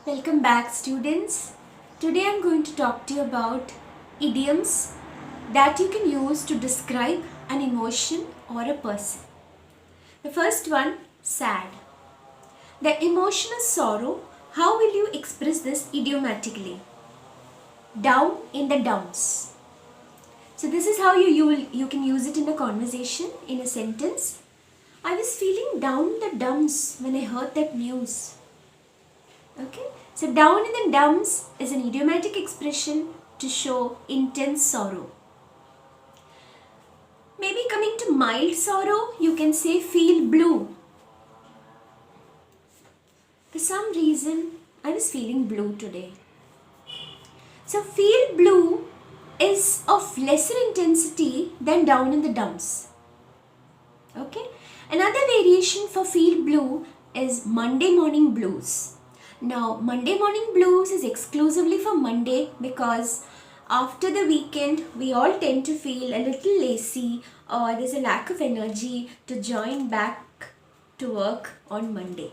Welcome back, students. Today I'm going to talk to you about idioms that you can use to describe an emotion or a person. The first one, sad. The emotion is sorrow. How will you express this idiomatically? Down in the dumps. So this is how you can use it in a conversation, in a sentence. I was feeling down in the dumps when I heard that news. Okay, so down in the dumps is an idiomatic expression to show intense sorrow. Maybe coming to mild sorrow, you can say feel blue. For some reason, I was feeling blue today. So feel blue is of lesser intensity than down in the dumps. Okay, another variation for feel blue is Monday morning blues. Now, Monday morning blues is exclusively for Monday because after the weekend, we all tend to feel a little lazy or there's a lack of energy to join back to work on Monday.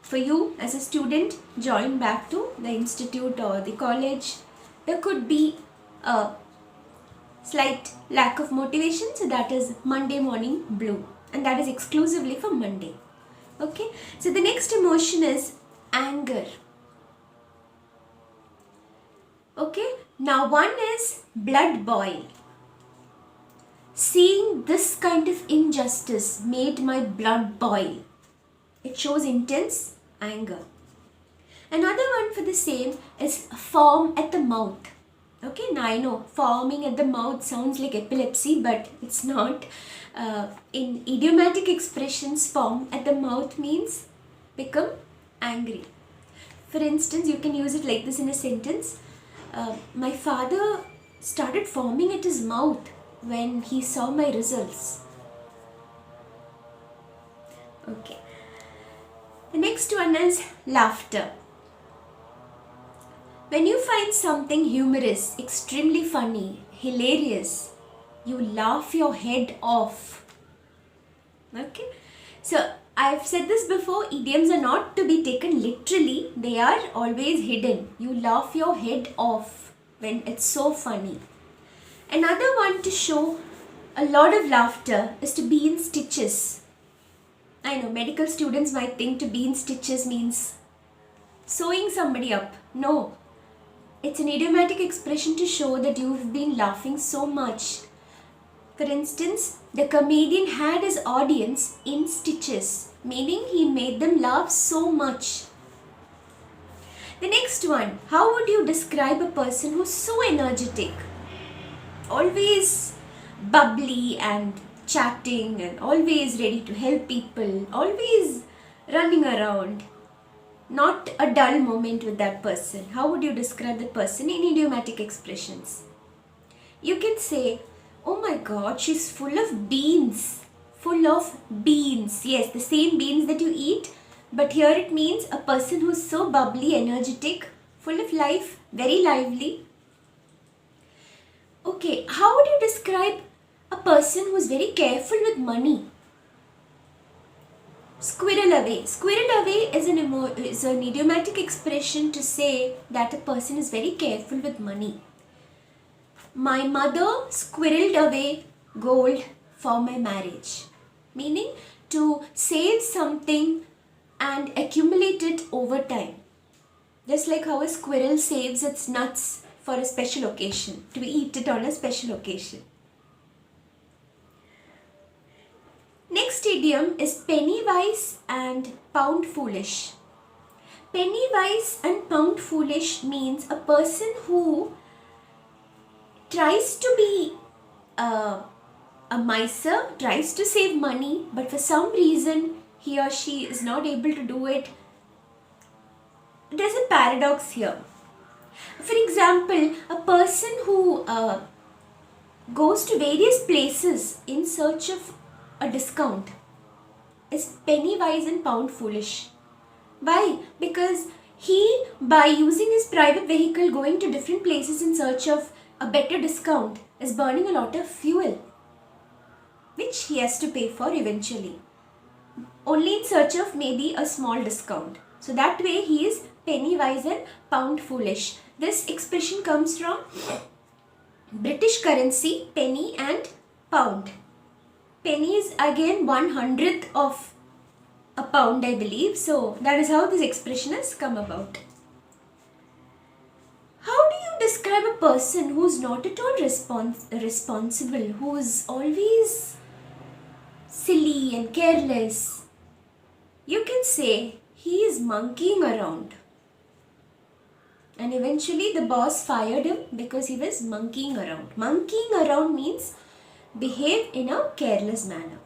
For you as a student, join back to the institute or the college, there could be a slight lack of motivation, so that is Monday morning blue, and that is exclusively for Monday. Okay, so the next emotion is anger. Okay, now one is blood boil. Seeing this kind of injustice made my blood boil. It shows intense anger. Another one for the same is foam at the mouth. Okay, now I know foaming at the mouth sounds like epilepsy, but it's not. In idiomatic expressions, foam at the mouth means become angry. For instance, you can use it like this in a sentence. My father started foaming at his mouth when he saw my results. Okay. The next one is laughter. When you find something humorous, extremely funny, hilarious, you laugh your head off. Okay. So I've said this before, idioms are not to be taken literally, they are always hidden. You laugh your head off when it's so funny. Another one to show a lot of laughter is to be in stitches. I know medical students might think to be in stitches means sewing somebody up. No, it's an idiomatic expression to show that you've been laughing so much. For instance, the comedian had his audience in stitches, meaning he made them laugh so much. The next one, how would you describe a person who's so energetic? Always bubbly and chatting and always ready to help people, always running around. Not a dull moment with that person. How would you describe that person in idiomatic expressions? You can say, oh my god, she's full of beans. Full of beans. Yes, the same beans that you eat, but here it means a person who's so bubbly, energetic, full of life, very lively. Okay, how would you describe a person who's very careful with money? Squirrel away. Squirrel away is an idiomatic expression to say that a person is very careful with money. My mother squirreled away gold for my marriage. Meaning to save something and accumulate it over time. Just like how a squirrel saves its nuts for a special occasion, to eat it on a special occasion. Next idiom is Pennywise and pound foolish. Pennywise and pound foolish means a person who tries to be a miser, tries to save money, but for some reason he or she is not able to do it. There's a paradox here. For example, a person who goes to various places in search of a discount is Pennywise and pound foolish. Why? Because he, by using his private vehicle going to different places in search of a better discount, is burning a lot of fuel, which he has to pay for eventually, only in search of maybe a small discount. So that way he is Pennywise and pound foolish. This expression comes from British currency, penny and pound. Penny is again 1/100th of a pound, I believe. So that is how this expression has come about. How do you describe a person who is not at all responsible, who is always silly and careless? You can say he is monkeying around. And eventually the boss fired him because he was monkeying around. Monkeying around means behave in a careless manner.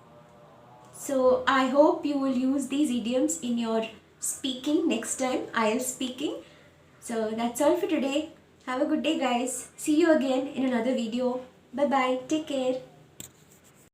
So I hope you will use these idioms in your speaking next time, IELTS speaking. So that's all for today. Have a good day, guys. See you again in another video. Bye bye. Take care.